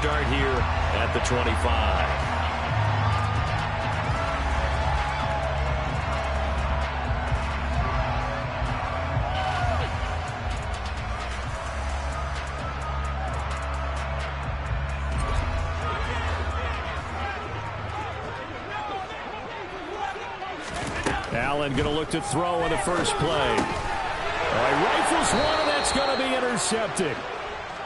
start here at the 25. Allen going to look to throw on the first play. All right, rifles one, and that's going to be intercepted.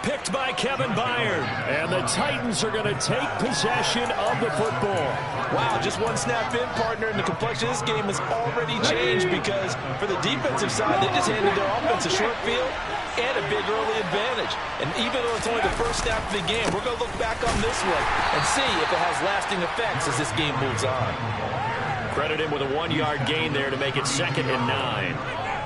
Picked by Kevin Byard. And the Titans are going to take possession of the football. Wow, just one snap in, partner, and the complexion of this game has already changed because for the defensive side, they just handed their offense a short field and a big early advantage. And even though it's only the first snap of the game, we're going to look back on this one and see if it has lasting effects as this game moves on. Credit him with a 1-yard gain there to make it 2nd and 9.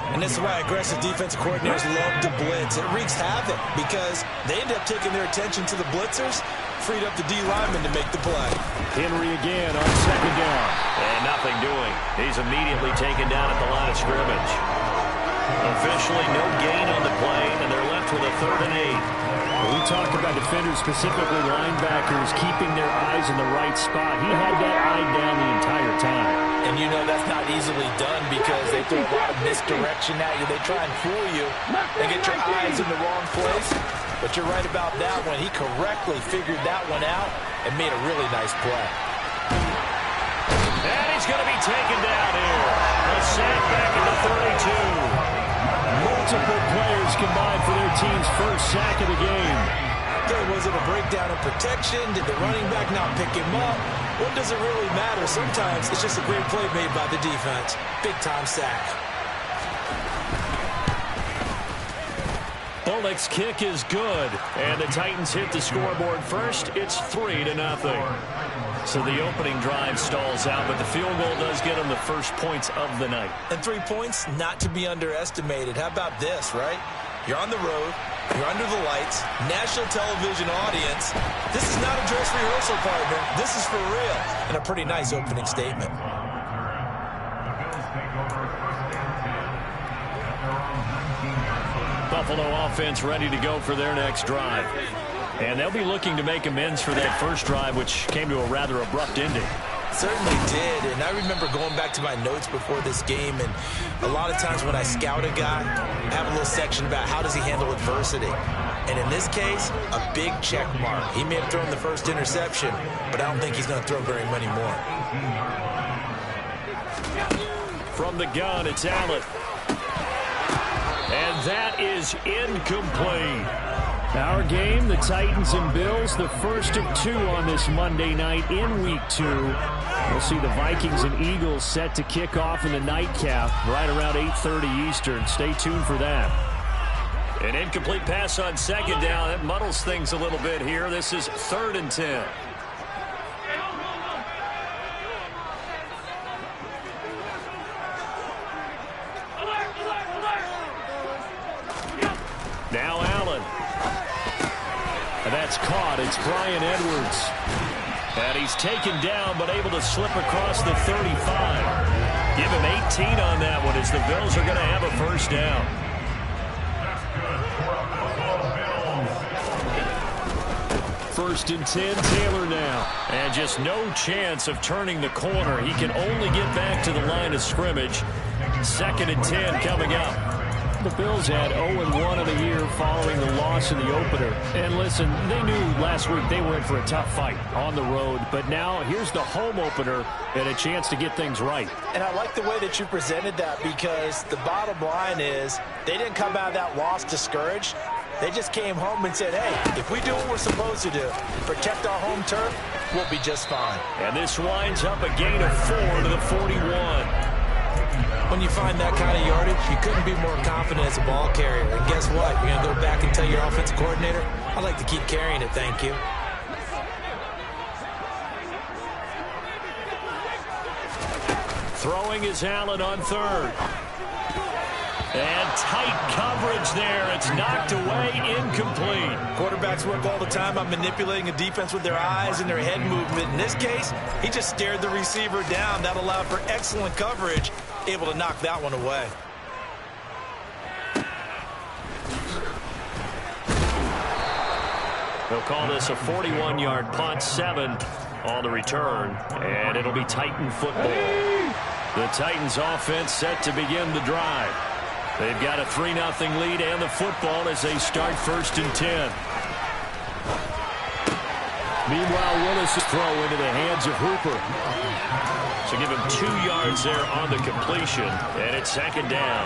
And this is why aggressive defensive coordinators love to blitz. It wreaks havoc because they end up taking their attention to the blitzers, freed up the D lineman to make the play. Henry again on 2nd down. And nothing doing. He's immediately taken down at the line of scrimmage. Officially no gain on the play, and they're left with a 3rd and 8. We talked about defenders, specifically linebackers, keeping their eyes in the right spot. He had that eye down the entire time. And you know that's not easily done because they throw a lot of misdirection at you. They try and fool you and get your eyes in the wrong place. But you're right about that one. He correctly figured that one out and made a really nice play. And he's going to be taken down here. A sack back at the 32. Multiple players combined for their team's first sack of the game. Was it a breakdown in protection? Did the running back not pick him up? What does it really matter? Sometimes it's just a great play made by the defense. Big-time sack. Bullock's kick is good. And the Titans hit the scoreboard first. It's 3-0. So the opening drive stalls out, but the field goal does get them the first points of the night. And 3 points, not to be underestimated. How about this, right? You're on the road. You're under the lights. National television audience. This is not a dress rehearsal, partner. This is for real. And a pretty nice opening statement. Buffalo offense ready to go for their next drive. And they'll be looking to make amends for that first drive, which came to a rather abrupt ending. Certainly did, and I remember going back to my notes before this game, and a lot of times when I scout a guy, I have a little section about how does he handle adversity. And in this case, a big check mark. He may have thrown the first interception, but I don't think he's going to throw very many more. From the gun, it's Allen. And that is incomplete. Our game, the Titans and Bills, the first of 2 on this Monday night in Week 2. We'll see the Vikings and Eagles set to kick off in the nightcap right around 8:30 Eastern. Stay tuned for that. An incomplete pass on 2nd down. That muddles things a little bit here. This is 3rd and 10. Now Allen. And that's caught. It's Bryan Edwards. And he's taken down, but able to slip across the 35. Give him 18 on that one as the Bills are going to have a first down. First and 10, Taylor now. And just no chance of turning the corner. He can only get back to the line of scrimmage. 2nd and 10 coming up. The Bills had 0-1 of the year following the loss in the opener. And listen, they knew last week they were in for a tough fight on the road. But now here's the home opener and a chance to get things right. And I like the way that you presented that because the bottom line is they didn't come out of that loss discouraged. They just came home and said, hey, if we do what we're supposed to do, protect our home turf, we'll be just fine. And this winds up a gain of 4 to the 41. When you find that kind of yardage, you couldn't be more confident as a ball carrier. And guess what? You're going to go back and tell your offensive coordinator, I'd like to keep carrying it, thank you. Throwing is Allen on 3rd. And tight coverage there. It's knocked away, incomplete. Quarterbacks work all the time on manipulating a defense with their eyes and their head movement. In this case, he just stared the receiver down. That allowed for excellent coverage, able to knock that one away. They'll call this a 41-yard punt, 7 on the return, and it'll be Titan football. The Titans offense set to begin the drive. They've got a 3-0 lead and the football as they start 1st and 10. Meanwhile, Willis' throw into the hands of Hooper. So give him 2 yards there on the completion, and it's 2nd down.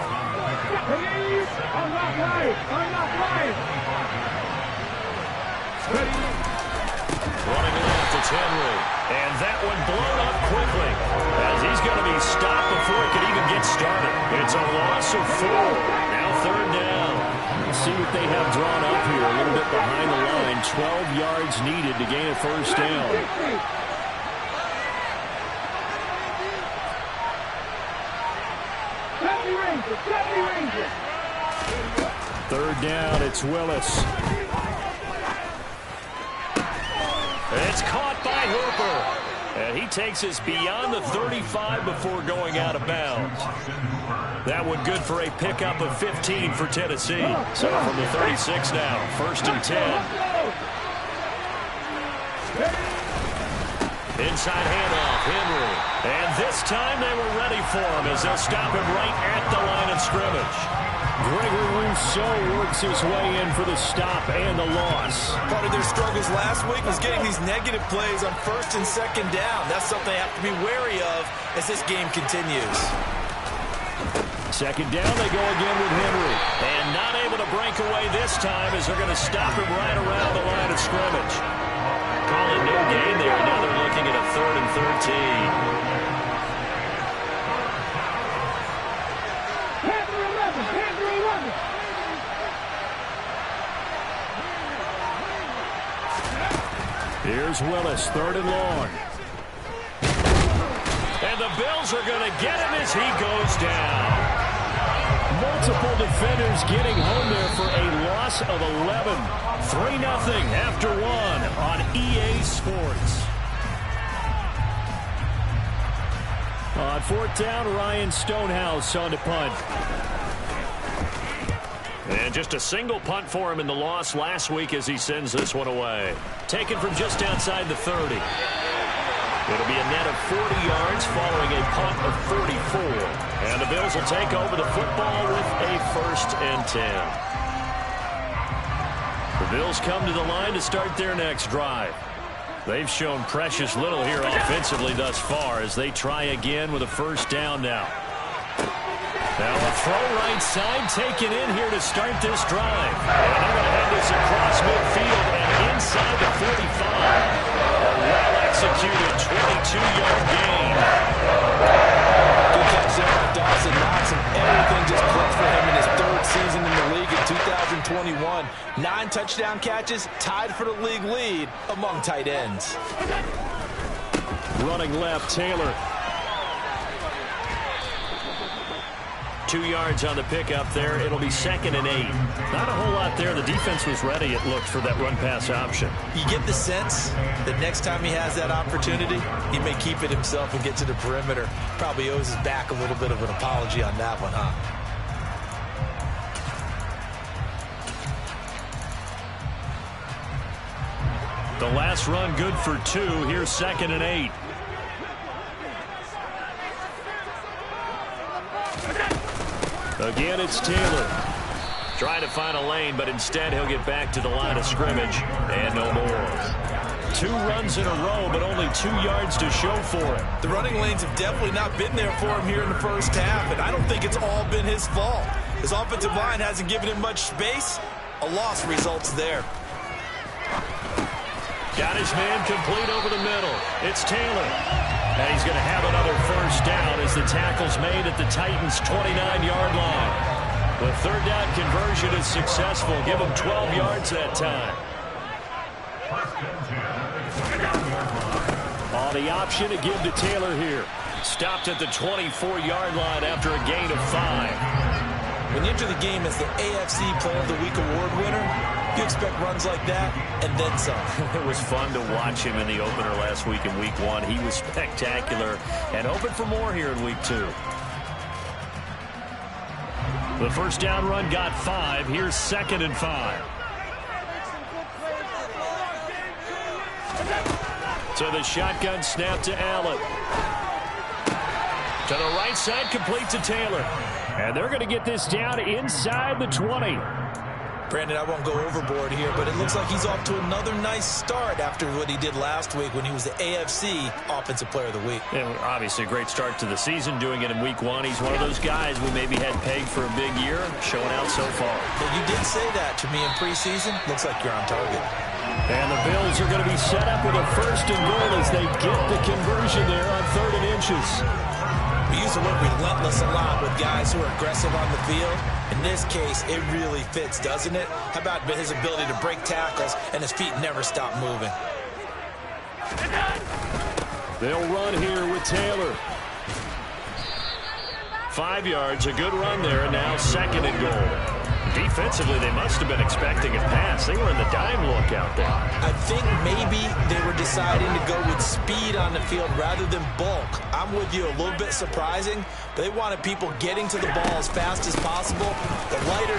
Running left, it's Henry. And that one blown up quickly as he's going to be stopped before it can even get started. It's a loss of 4. Now 3rd down. See what they have drawn up here. A little bit behind the line. 12 yards needed to gain a 1st down. Third down, it's Willis. It's caught by Hooper. And he takes us beyond the 35 before going out of bounds. That one good for a pickup of 15 for Tennessee. So from the 36 now, 1st and 10. Inside handoff, Henry. And this time they were ready for him as they'll stop him right at the line of scrimmage. Gregory Rousseau works his way in for the stop and the loss. Part of their struggles last week was getting these negative plays on 1st and 2nd down. That's something they have to be wary of as this game continues. 2nd down, they go again with Henry. And not able to break away this time as they're going to stop him right around the line of scrimmage. Call it no gain there. Now they're looking at a 3rd and 13. Here's Willis, 3rd and long. And the Bills are going to get him as he goes down. Multiple defenders getting home there for a loss of 11. 3-0 after 1 on EA Sports. On 4th down, Ryan Stonehouse on the punt. And just a single punt for him in the loss last week as he sends this one away. Taken from just outside the 30. It'll be a net of 40 yards following a punt of 44. And the Bills will take over the football with a 1st and 10. The Bills come to the line to start their next drive. They've shown precious little here offensively thus far as they try again with a 1st down now. Now a throw right side taken in here to start this drive. And they're going to have this across midfield and inside the 45. A well-executed 22-yard gain. Good catch there by Dawson Knox, and everything just clicked for him in his 3rd season in the league in 2021. 9 touchdown catches, tied for the league lead among tight ends. Running left, Taylor. 2 yards on the pickup there. It'll be 2nd and 8. Not a whole lot there. The defense was ready, it looked, for that run-pass option. You get the sense that next time he has that opportunity, he may keep it himself and get to the perimeter. Probably owes his back a little bit of an apology on that one, huh? The last run good for 2. Here's 2nd and 8. Again, it's Taylor. Trying to find a lane, but instead he'll get back to the line of scrimmage and no more. 2 runs in a row, but only 2 yards to show for it. The running lanes have definitely not been there for him here in the 1st half, and I don't think it's all been his fault. His offensive line hasn't given him much space. A loss results there. Got his man complete over the middle. It's Taylor. And he's going to have another 1st down as the tackle's made at the Titans' 29-yard line. The 3rd down conversion is successful. Give him 12 yards that time. On the option to give to Taylor here. Stopped at the 24-yard line after a gain of 5. When you enter the game as the AFC Player of the Week award winner, you expect runs like that and then some. It was fun to watch him in the opener last week in Week 1. He was spectacular and hoping for more here in Week 2. The 1st down run got 5. Here's 2nd and 5. So the shotgun snap to Allen. To the right side, complete to Taylor. And they're going to get this down inside the 20. Brandon, I won't go overboard here, but it looks like he's off to another nice start after what he did last week when he was the AFC Offensive Player of the Week. And obviously a great start to the season, doing it in week 1. He's one of those guys we maybe had pegged for a big year, showing out so far. Well, you did say that to me in preseason. Looks like you're on target. And the Bills are going to be set up with a 1st and goal as they get the conversion there on 3rd and inches. We use the word relentless a lot with guys who are aggressive on the field. In this case, it really fits, doesn't it? How about his ability to break tackles and his feet never stop moving? They'll run here with Taylor. 5 yards, a good run there, and now 2nd and goal. Defensively, they must have been expecting a pass. They were in the dime look out there. I think maybe they were deciding to go with speed on the field rather than bulk. I'm with you, a little bit surprising. They wanted people getting to the ball as fast as possible. The lighter...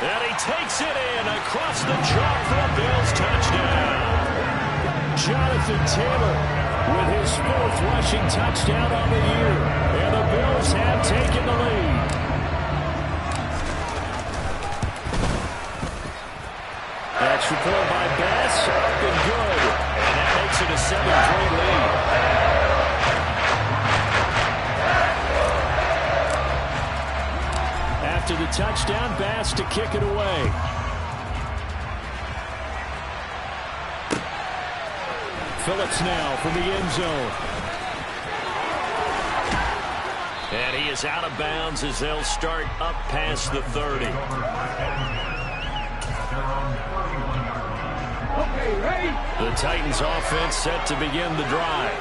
And he takes it in across the chalk for a Bills touchdown. Jonathan Taylor with his 4th rushing touchdown on the year. And the Bills have taken the lead. Extra point by Bass, up and good. And that makes it a 7-3 lead. After the touchdown, Bass to kick it away. Phillips now from the end zone. And he is out of bounds as they'll start up past the 30. The Titans offense set to begin the drive.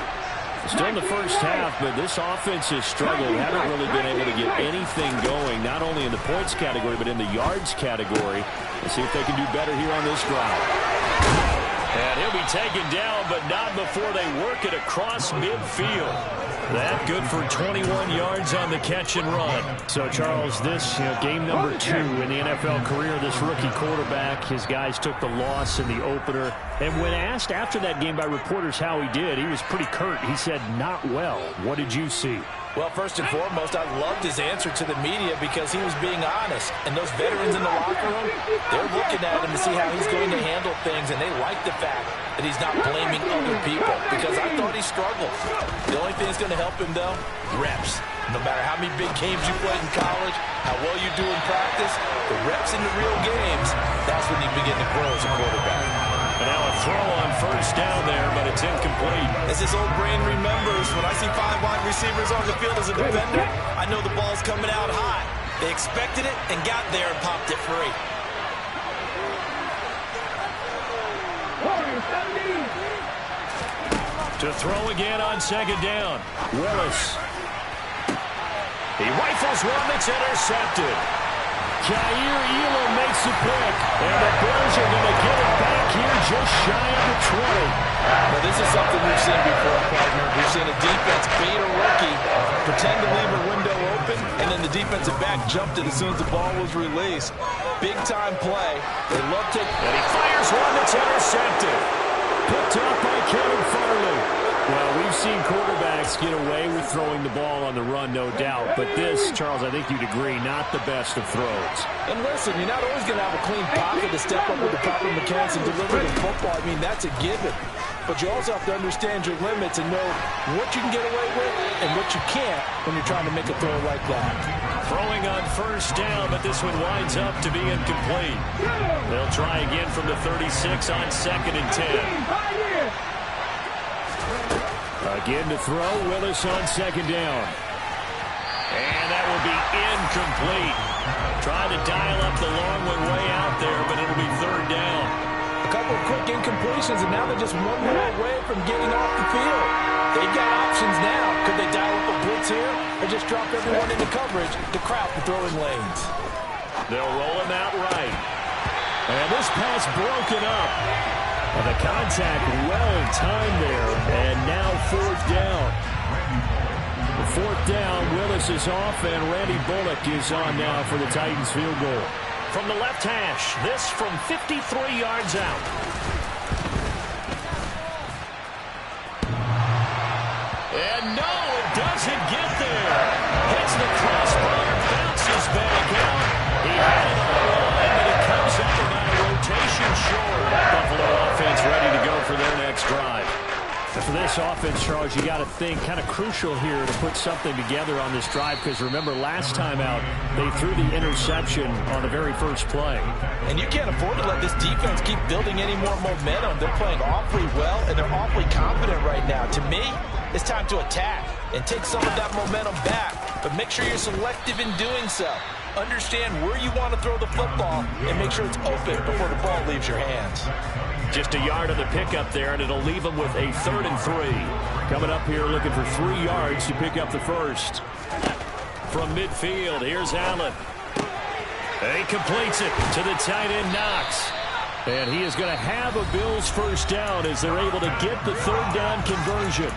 Still in the first half, but this offense has struggled. Haven't really been able to get anything going, not only in the points category, but in the yards category. Let's see if they can do better here on this drive. And he'll be taken down, but not before they work it across midfield. That good for 21 yards on the catch and run. So, Charles, this game number 2 in the NFL career, this rookie quarterback, his guys took the loss in the opener. And when asked after that game by reporters how he did, he was pretty curt. He said, not well. What did you see? Well, first and foremost, I loved his answer to the media because he was being honest. And those veterans in the locker room, they're looking at him to see how he's going to handle things, and they like the fact that he's not blaming other people because I thought he struggled. The only thing that's going to help him, though, reps. No matter how many big games you played in college, how well you do in practice, the reps in the real games, that's when you begin to grow as a quarterback. And now a throw on 1st down there, but it's incomplete. As his old brain remembers, when I see 5 wide receivers on the field as a defender, I know the ball's coming out high. They expected it and got there and popped it free. To throw again on 2nd down. Willis. He rifles one that's intercepted. Jair Elam makes the pick, and the Bills are going to get it back here just shy of the 20. Well, this is something we've seen before, partner. We've seen a defense bait a rookie, pretend to leave a window open, and then the defensive back jumped it as soon as the ball was released. Big-time play. They love to... And he fires one that's intercepted. Picked up by Kevin Farley. Well, we've seen quarterbacks get away with throwing the ball on the run, no doubt. But this, Charles, I think you'd agree, not the best of throws. And listen, you're not always going to have a clean pocket to step up with the proper mechanics and deliver the football. I mean, that's a given. But you also have to understand your limits and know what you can get away with and what you can't when you're trying to make a throw like that. Throwing on 1st down, but this one winds up to be incomplete. They'll try again from the 36 on 2nd and 10. Again to throw, Willis on 2nd down. And that will be incomplete. Trying to dial up the long one way out there, but it'll be 3rd down. A couple of quick incompletions, and now they're just one more away from getting off the field. They've got options now. Could they dial up a blitz here or just drop everyone into coverage to crowd the throwing lanes? They'll roll him out right. And this pass broken up. And the contact well in time there. And now 4th down. The 4th down, Willis is off, and Randy Bullock is on now for the Titans field goal. From the left hash, this from 53 yards out. Does it get there? Hits the crossbar, bounces back out. He had it on the line, but it comes up about a rotation short. Buffalo offense ready to go for their next drive. For this offense, Charles, you got to think kind of crucial here to put something together on this drive, because remember last time out they threw the interception on the very first play. And you can't afford to let this defense keep building any more momentum. They're playing awfully well, and they're awfully confident right now. To me, it's time to attack and take some of that momentum back, but make sure you're selective in doing so. Understand where you want to throw the football and make sure it's open before the ball leaves your hands. Just a yard on the pickup there, and it'll leave them with a 3rd and 3. Coming up here looking for 3 yards to pick up the first. From midfield, here's Allen. He completes it to the tight end, Knox. And he is going to have a Bills first down as they're able to get the 3rd down conversion.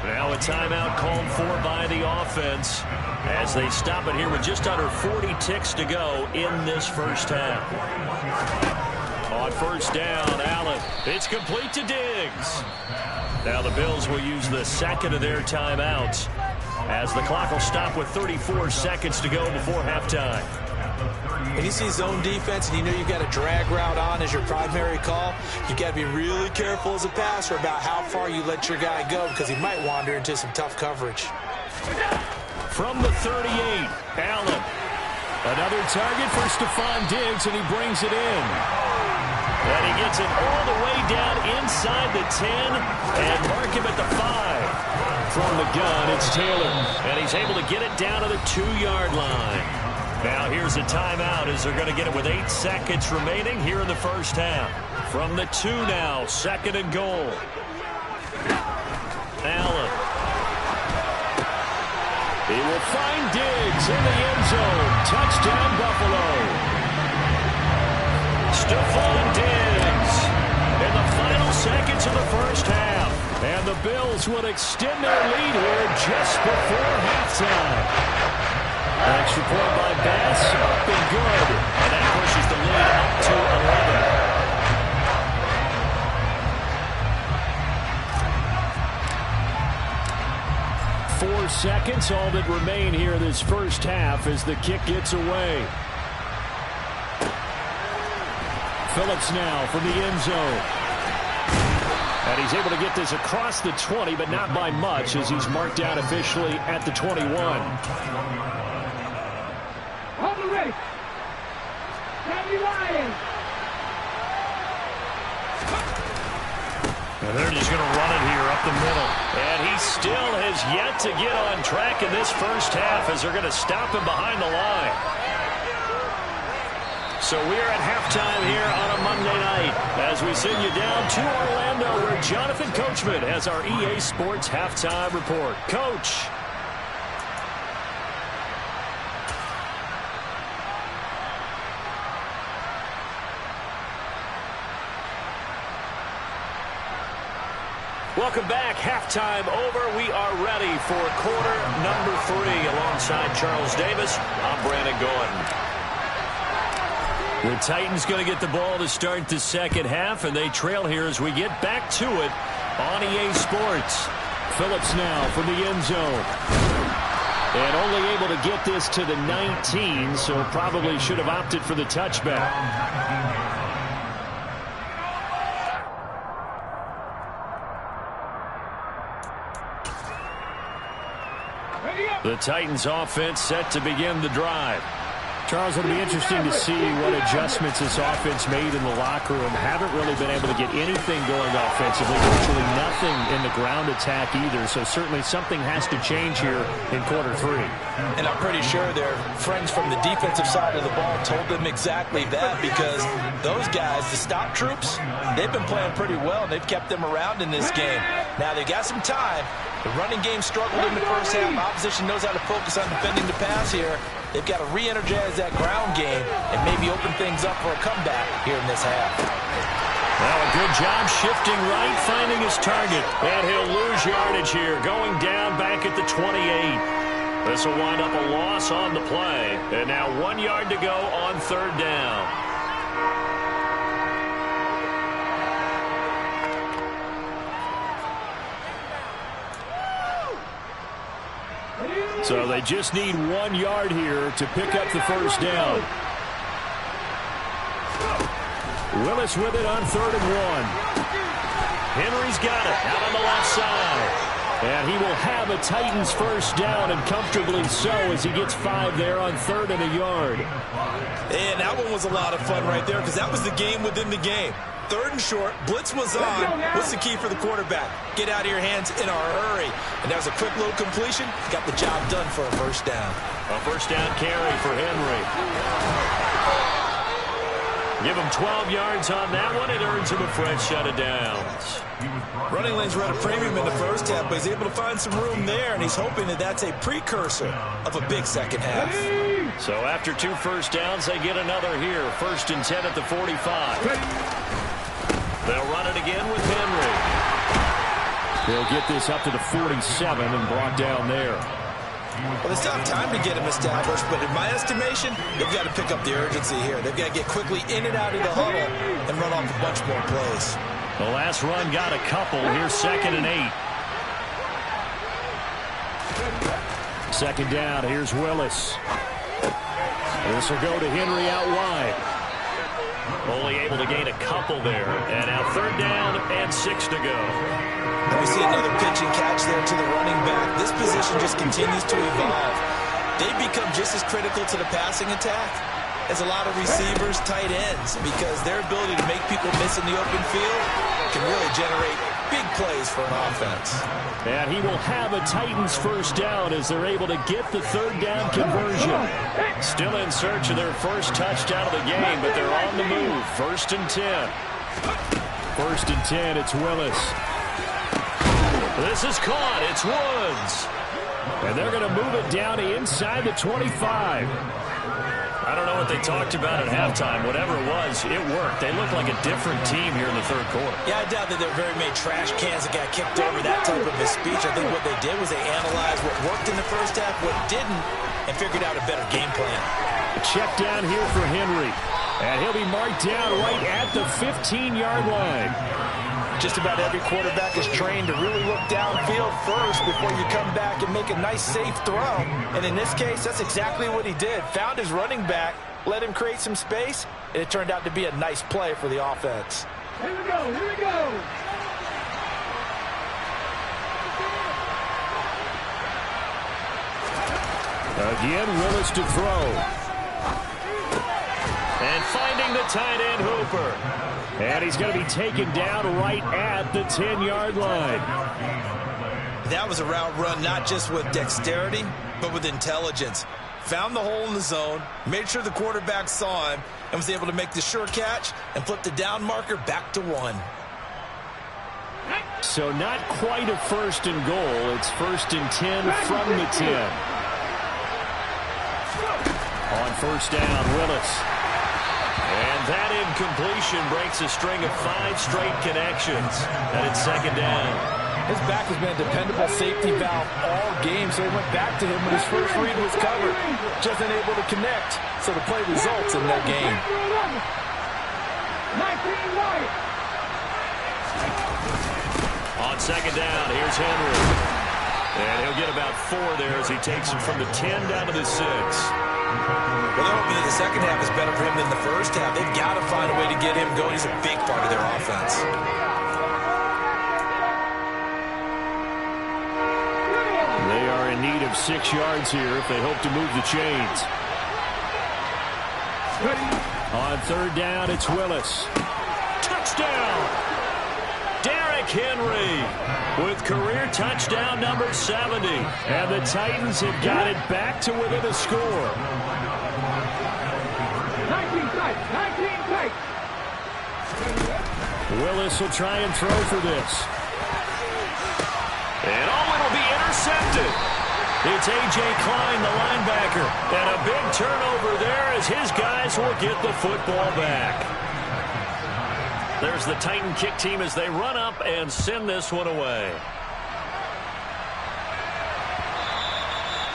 Now a timeout called for by the offense as they stop it here with just under 40 ticks to go in this first half. On first down, Allen. It's complete to Diggs. Now the Bills will use the second of their timeouts as the clock will stop with 34 seconds to go before halftime. And you see zone defense and you know you've got a drag route on as your primary call, you've got to be really careful as a passer about how far you let your guy go, because he might wander into some tough coverage. From the 38, Allen. Another target for Stephon Diggs, and he brings it in. And he gets it all the way down inside the 10 and mark him at the 5. From the gun, it's Taylor, and he's able to get it down to the 2-yard line. Now here's a timeout as they're going to get it with 8 seconds remaining here in the first half. From the 2 now, 2nd and goal. Allen. He will find Diggs in the end zone. Touchdown, Buffalo. Stephon Diggs in the final seconds of the first half. And the Bills will extend their lead here just before halftime. Extra point by Bass, up and good. And that pushes the lead up to 11. 4 seconds, all that remain here this first half as the kick gets away. Phillips now from the end zone. And he's able to get this across the 20, but not by much as he's marked out officially at the 21. And they're just going to run it here up the middle. And he still has yet to get on track in this first half as they're going to stop him behind the line. So we're at halftime here on a Monday night as we send you down to Orlando where Jonathan Coachman has our EA Sports halftime report. Coach. Welcome back. Halftime over. We are ready for quarter number 3 alongside Charles Davis. I'm Brandon Gordon. The Titans going to get the ball to start the second half, and they trail here as we get back to it on EA Sports. Phillips now from the end zone. And only able to get this to the 19, so probably should have opted for the touchback. The Titans offense set to begin the drive. Charles, it'll be interesting to see what adjustments this offense made in the locker room. Haven't really been able to get anything going offensively. Virtually nothing in the ground attack either. So certainly something has to change here in quarter 3. And I'm pretty sure their friends from the defensive side of the ball told them exactly that, because those guys, the stop troops, they've been playing pretty well. They've kept them around in this game. Now they got some time. The running game struggled in the first half. Opposition knows how to focus on defending the pass here. They've got to re-energize that ground game and maybe open things up for a comeback here in this half. Well, a good job shifting right, finding his target. And he'll lose yardage here, going down back at the 28. This will wind up a loss on the play. And now 1 yard to go on third down. So they just need 1 yard here to pick up the first down. Willis with it on 3rd and 1. Henry's got it out on the left side. And he will have a Titans first down, and comfortably so, as he gets 5 there on 3rd and a yard. And that one was a lot of fun right there, because that was the game within the game. 3rd and short, blitz was on. What's the key for the quarterback? Get out of your hands in a hurry. And that was a quick little completion. Got the job done for a first down. A first down carry for Henry. Give him 12 yards on that one. It earns him a fresh set of downs. Running lanes were at a premium in the first half, but he's able to find some room there, and he's hoping that that's a precursor of a big second half. So after 2 first downs, they get another here. 1st and 10 at the 45. They'll run it again with Henry. They'll get this up to the 47 and brought down there. Well, they still have time to get him established, but in my estimation, they've got to pick up the urgency here. They've got to get quickly in and out of the huddle and run off a bunch more plays. The last run got a couple. Here's 2nd and 8. 2nd down. Here's Willis. This will go to Henry out wide. Only able to gain a couple there. And now 3rd down and 6 to go. And we see another pitch and catch there to the running back. This position just continues to evolve. They become just as critical to the passing attack as a lot of receivers, tight ends, because their ability to make people miss in the open field can really generate big plays for an offense. And he will have a Titans first down as they're able to get the 3rd down conversion. Still in search of their first touchdown of the game, but they're on the move. 1st and 10. 1st and 10, it's Willis. This is caught. It's Woods. And they're going to move it down inside the 25. I don't know what they talked about at halftime. Whatever it was, it worked. They look like a different team here in the 3rd quarter. Yeah, I doubt that they're very many trash cans that got kicked over, that type of a speech. I think what they did was they analyzed what worked in the first half, what didn't, and figured out a better game plan. A check down here for Henry. And he'll be marked down right at the 15-yard line. Just about every quarterback is trained to really look downfield first before you come back and make a nice, safe throw. And in this case, that's exactly what he did. Found his running back, let him create some space, and it turned out to be a nice play for the offense. Here we go, here we go. Again, Willis to throw. And finding the tight end, Hooper. And he's going to be taken down right at the 10-yard line. That was a route run not just with dexterity, but with intelligence. Found the hole in the zone, made sure the quarterback saw him, and was able to make the sure catch and flip the down marker back to 1. So not quite a 1st and goal. It's 1st and 10 from the 10. On 1st down, Willis. And that incompletion breaks a string of 5 straight connections. And it's 2nd down. His back has been a dependable safety valve all game, so he went back to him when his first read was covered. Just unable to connect, so the play results in that game. On 2nd down, here's Henry. And he'll get about 4 there as he takes him from the 10 down to the 6. Well, they're hoping that the second half is better for him than the first half. They've got to find a way to get him going. He's a big part of their offense. They are in need of 6 yards here if they hope to move the chains. On 3rd down, it's Willis. Touchdown! Derrick Henry with career touchdown number 70. And the Titans have got it back to within a score. 19 tight. Willis will try and throw for this. And it'll be intercepted. It's A.J. Klein, the linebacker. And a big turnover there as his guys will get the football back. There's the Titan kick team as they run up and send this one away.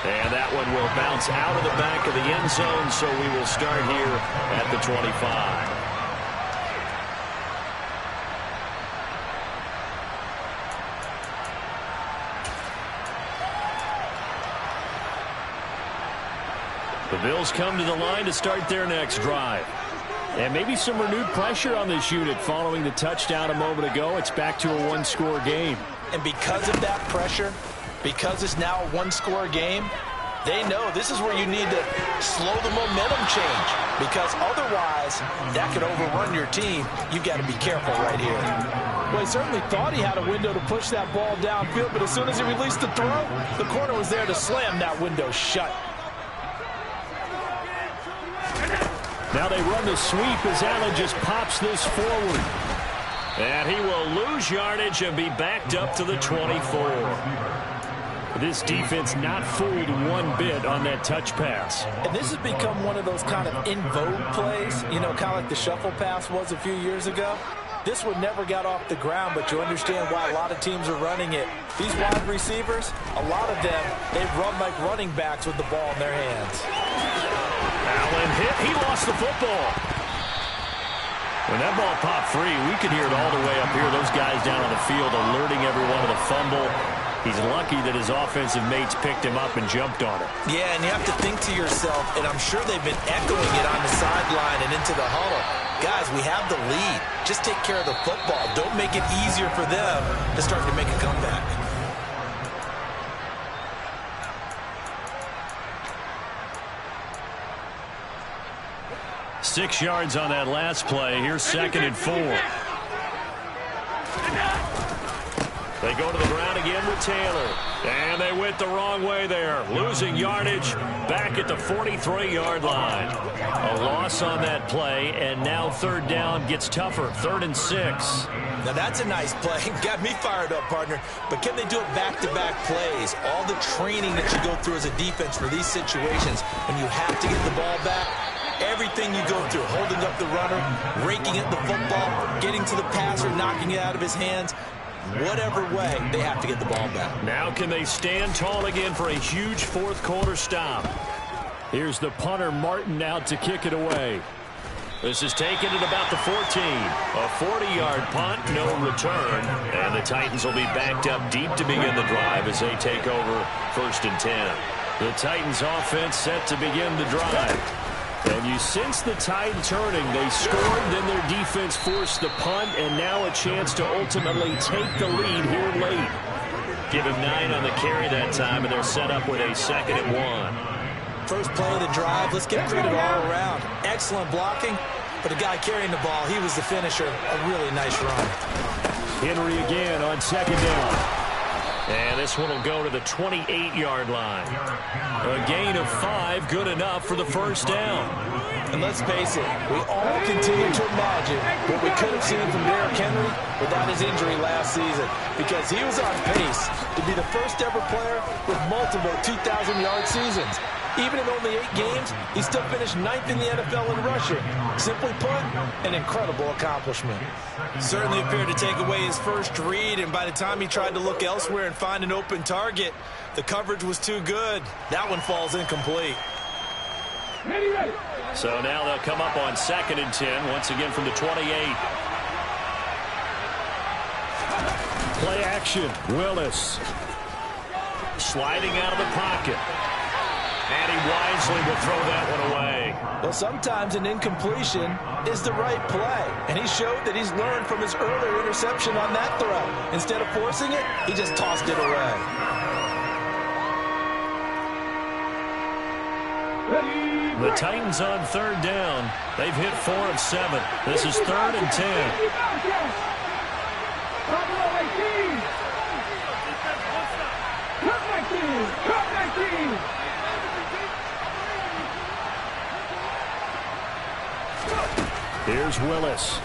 And that one will bounce out of the back of the end zone, so we will start here at the 25. The Bills come to the line to start their next drive. And maybe some renewed pressure on this unit following the touchdown a moment ago. It's back to a one-score game. And because of that pressure, because it's now a one-score game, they know this is where you need to slow the momentum change, because otherwise that could overrun your team. You've got to be careful right here. Well, he certainly thought he had a window to push that ball downfield, but as soon as he released the throw, the corner was there to slam that window shut. Now they run the sweep as Allen just pops this forward. And he will lose yardage and be backed up to the 24. This defense not fooled one bit on that touch pass. And this has become one of those kind of in vogue plays, you know, kind of like the shuffle pass was a few years ago. This one never got off the ground, but you understand why a lot of teams are running it. These wide receivers, a lot of them, they run like running backs with the ball in their hands. Allen hit. He lost the football. When that ball popped free, we could hear it all the way up here. Those guys down on the field alerting everyone of the fumble. He's lucky that his offensive mates picked him up and jumped on it. Yeah, and you have to think to yourself, and I'm sure they've been echoing it on the sideline and into the huddle. Guys, we have the lead. Just take care of the football. Don't make it easier for them to start to make a comeback. Six yards on that last play. Here's 2nd and 4. They go to the ground again with Taylor. And they went the wrong way there. Losing yardage back at the 43-yard line. A loss on that play, and now 3rd down gets tougher. 3rd and 6. Now that's a nice play. Got me fired up, partner. But can they do it back-to-back plays? All the training that you go through as a defense for these situations, when you have to get the ball back, everything you go through, holding up the runner, raking at the football, getting to the passer, knocking it out of his hands, whatever way, they have to get the ball back. Now can they stand tall again for a huge 4th quarter stop? Here's the punter, Martin, out to kick it away. This is taken at about the 14. A 40-yard punt, no return. And the Titans will be backed up deep to begin the drive as they take over 1st and 10. The Titans offense set to begin the drive. And you sense the tide turning. They scored, then their defense forced the punt, and now a chance to ultimately take the lead here late. Give him 9 on the carry that time, and they're set up with a 2nd and 1. First play of the drive, let's give credit all around. Excellent blocking, but the guy carrying the ball, he was the finisher. A really nice run. Henry again on 2nd down. And this one will go to the 28-yard line. A gain of 5, good enough for the 1st down. And let's face it, we all continue to imagine what we could have seen from Derrick Henry without his injury last season, because he was on pace to be the first ever player with multiple 2,000-yard seasons. Even in only 8 games, he still finished 9th in the NFL in rushing. Simply put, an incredible accomplishment. Certainly appeared to take away his first read, and by the time he tried to look elsewhere and find an open target, the coverage was too good. That one falls incomplete. So now they'll come up on 2nd and 10, once again from the 28. Play action, Willis. Sliding out of the pocket. And he wisely will throw that one away. Well, sometimes an incompletion is the right play. And he showed that he's learned from his earlier interception on that throw. Instead of forcing it, he just tossed it away. The Titans on 3rd down. They've hit 4 of 7. This is 3rd and 10. Here's Willis.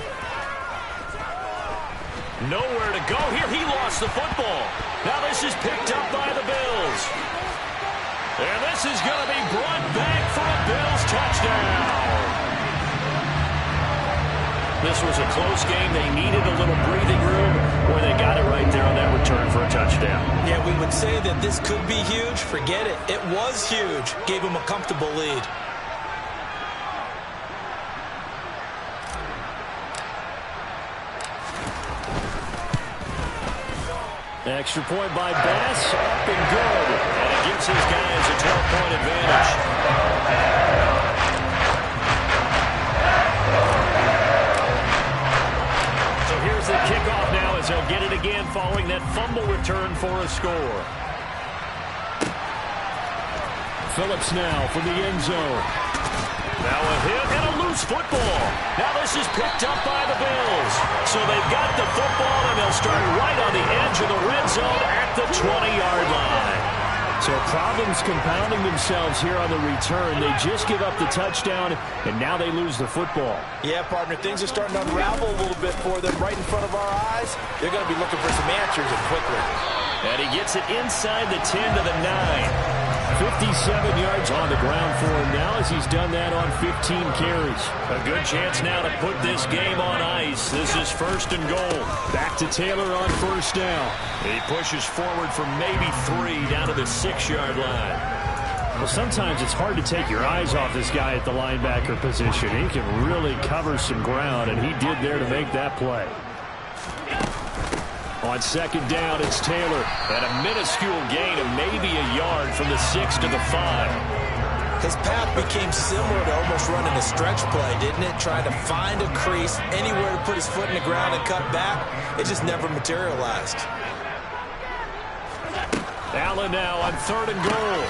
Nowhere to go here. He lost the football. Now this is picked up by the Bills. And this is going to be brought back for a Bills touchdown. This was a close game. They needed a little breathing room, where they got it right there on that return for a touchdown. Yeah, we would say that this could be huge. Forget it. It was huge. Gave him a comfortable lead. Extra point by Bass, up and good. And it gives his guys a 12-point advantage. So here's the kickoff now as they'll get it again following that fumble return for a score. Phillips now from the end zone. Now a hit and a loose football. Now this is picked up by the Bills. So they've got the football, and they'll start right on the edge of the red zone at the 20-yard line. So problems compounding themselves here on the return. They just give up the touchdown, and now they lose the football. Yeah, partner, things are starting to unravel a little bit for them right in front of our eyes. They're going to be looking for some answers and quickly. And he gets it inside the 10 to the 9. 57 yards on the ground for him now as he's done that on 15 carries. A good chance now to put this game on ice. This is 1st and goal. Back to Taylor on 1st down. He pushes forward for maybe 3 down to the 6-yard line. Well, sometimes it's hard to take your eyes off this guy at the linebacker position. He can really cover some ground, and he did there to make that play. On 2nd down, it's Taylor. And a minuscule gain of maybe a yard from the 6 to the 5. His path became similar to almost running a stretch play, didn't it? Trying to find a crease, anywhere to put his foot in the ground and cut back. It just never materialized. Allen now on 3rd and goal.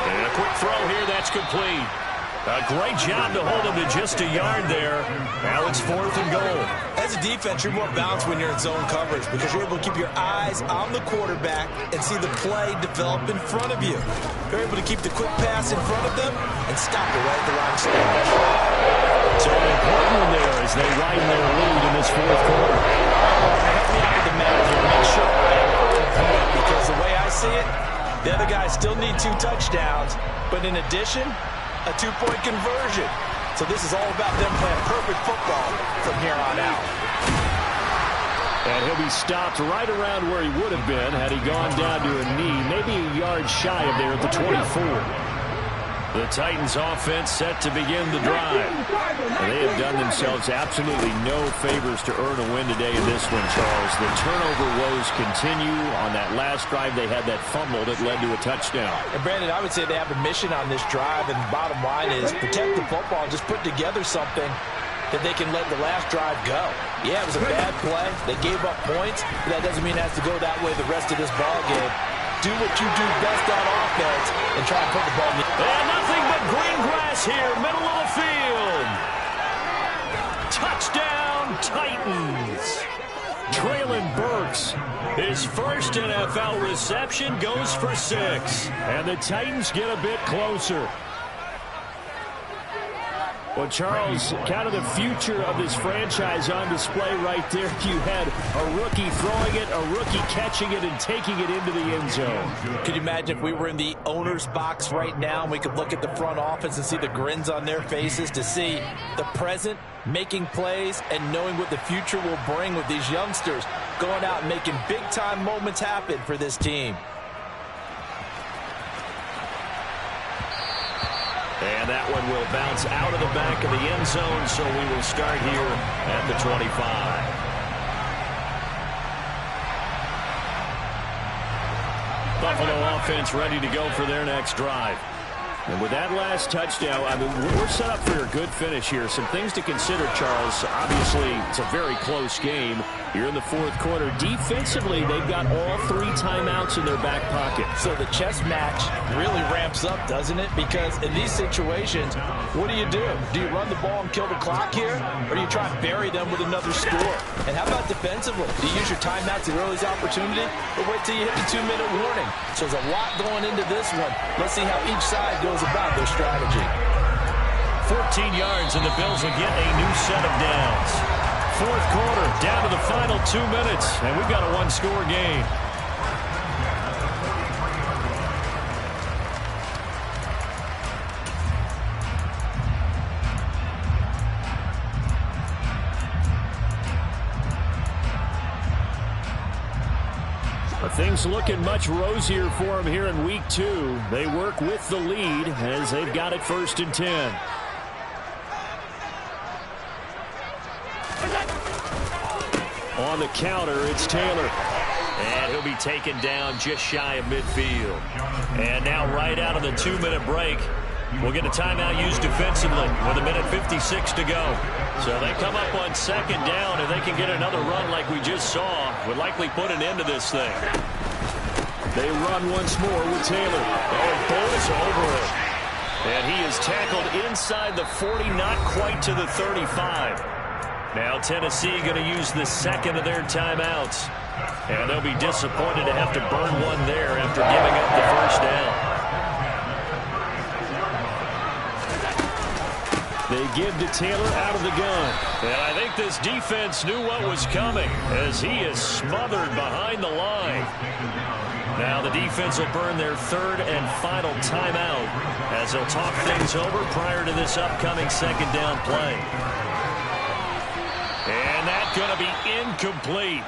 And a quick throw here, that's complete. A great job to hold him to just a yard there. Now it's 4th and goal. As a defense, you're more balanced when you're in zone coverage because you're able to keep your eyes on the quarterback and see the play develop in front of you. You're able to keep the quick pass in front of them and stop it right at the right spot. So an important one there as they widen their lead in this 4th quarter. Help me out with the math here. Make sure I am on point because the way I see it, the other guys still need 2 touchdowns, but in addition, a 2-point conversion. So this is all about them playing perfect football from here on out. And he'll be stopped right around where he would have been had he gone down to a knee, maybe a yard shy of there at the 24. The Titans offense set to begin the drive. And they have done themselves absolutely no favors to earn a win today in this one, Charles. The turnover woes continue. On that last drive, they had that fumble that led to a touchdown. And Brandon, I would say they have a mission on this drive, and the bottom line is protect the football, just put together something that they can let the last drive go. Yeah, it was a bad play. They gave up points, but that doesn't mean it has to go that way the rest of this ball game. Do what you do best on offense and try and put the ball in the... And nothing but green grass here, middle of the field. Touchdown, Titans. Traylon Burks, his first NFL reception, goes for 6. And the Titans get a bit closer. Well, Charles, kind of the future of this franchise on display right there. You had a rookie throwing it, a rookie catching it, and taking it into the end zone. Could you imagine if we were in the owner's box right now and we could look at the front office and see the grins on their faces to see the present making plays and knowing what the future will bring with these youngsters going out and making big-time moments happen for this team. And that one will bounce out of the back of the end zone, so we will start here at the 25. Buffalo offense ready to go for their next drive. And with that last touchdown, I mean, we're set up for a good finish here. Some things to consider, Charles. Obviously, it's a very close game. You're in the 4th quarter. Defensively, they've got all 3 timeouts in their back pocket. So the chess match really ramps up, doesn't it? Because in these situations, what do? Do you run the ball and kill the clock here? Or do you try and bury them with another score? And how about defensively? Do you use your timeouts at early's opportunity? Or wait till you hit the 2-minute warning? So there's a lot going into this one. Let's see how each side goes about their strategy. 14 yards, and the Bills will get a new set of downs. 4th quarter, down to the final 2 minutes, and we've got a 1-score game. But things looking much rosier for them here in week 2. They work with the lead as they've got it 1st and 10. On the counter, it's Taylor. And he'll be taken down just shy of midfield. And now right out of the 2-minute break, we'll get a timeout used defensively with 1:56 to go. So they come up on second down, and they can get another run like we just saw. Would likely put an end to this thing. They run once more with Taylor. And Bulls over it. And he is tackled inside the 40, not quite to the 35. Now Tennessee going to use the second of their timeouts. And they'll be disappointed to have to burn one there after giving up the first down. They give to Taylor out of the gun. And I think this defense knew what was coming as he is smothered behind the line. Now the defense will burn their third and final timeout as they'll talk things over prior to this upcoming second down play. And that's going to be incomplete.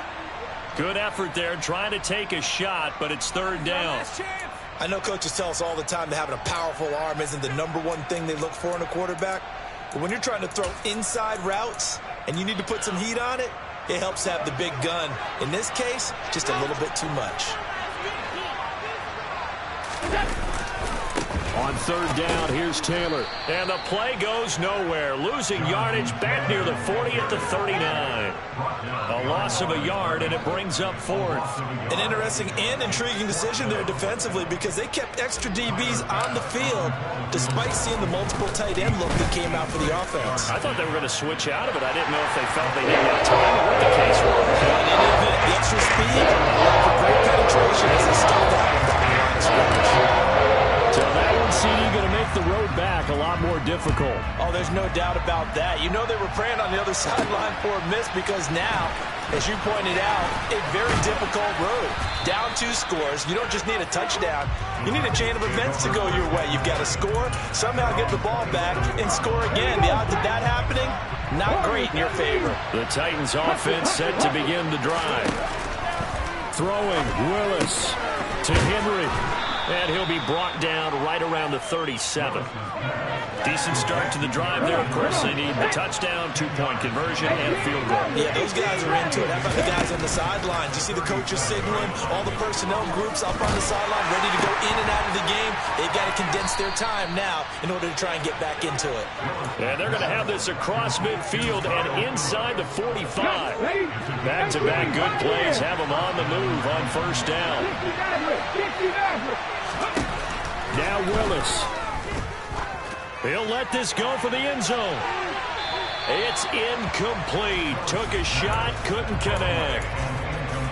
Good effort there trying to take a shot, but it's third down. I know coaches tell us all the time that having a powerful arm isn't the #1 thing they look for in a quarterback. But when you're trying to throw inside routes and you need to put some heat on it, it helps to have the big gun. In this case, just a little bit too much. On third down, here's Taylor. And the play goes nowhere. Losing yardage back near the 40 at the 39. A loss of a yard, and it brings up fourth. An interesting and intriguing decision there defensively because they kept extra DBs on the field despite seeing the multiple tight end look that came out for the offense. I thought they were going to switch out of it. I didn't know if they felt they didn't have time or what the case was. In any event, the extra speed allowed for great penetration as they stopped out of the line of scrimmage. So that one, CD, going to make the road back a lot more difficult. Oh, there's no doubt about that. You know they were praying on the other sideline for a miss because now, as you pointed out, a very difficult road. Down 2 scores. You don't just need a touchdown. You need a chain of events to go your way. You've got to score, somehow get the ball back, and score again. The odds of that happening, not great in your favor. The Titans offense set to begin the drive. Throwing Willis to Henry. And he'll be brought down right around the 37. Decent start to the drive there. Of course, they need the touchdown, 2-point conversion, and a field goal. Yeah, those guys are into it. How about the guys on the sidelines? You see the coaches signaling, all the personnel groups up on the sideline ready to go in and out of the game. They've got to condense their time now in order to try and get back into it. And they're going to have this across midfield and inside the 45. Back-to-back good plays have them on the move on first down. Now Willis. He'll let this go for the end zone. It's incomplete. Took a shot, couldn't connect.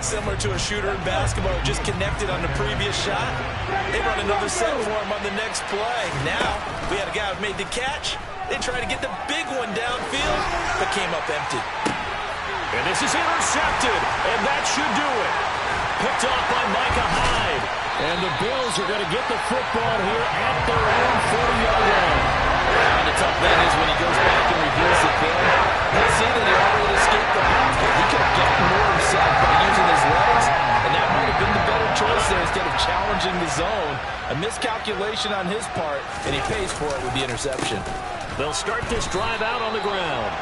Similar to a shooter in basketball, just connected on the previous shot. They run another set for him on the next play. Now, we had a guy who made the catch. They tried to get the big one downfield, but came up empty. And this is intercepted, and that should do it. Picked off by Micah Hyde. And the Bills are going to get the football here at their own 40-yard line. And the tough thing is when he goes back and reviews the film, he'll see that he already escaped the pocket. He could have gotten more himself by using his legs, and that might have been the better choice there instead of challenging the zone. A miscalculation on his part, and he pays for it with the interception. They'll start this drive out on the ground.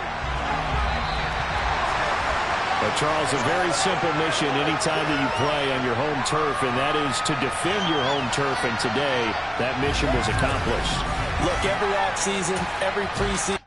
But, Charles, a very simple mission anytime that you play on your home turf, and that is to defend your home turf. And today, that mission was accomplished. Look, every offseason, every preseason.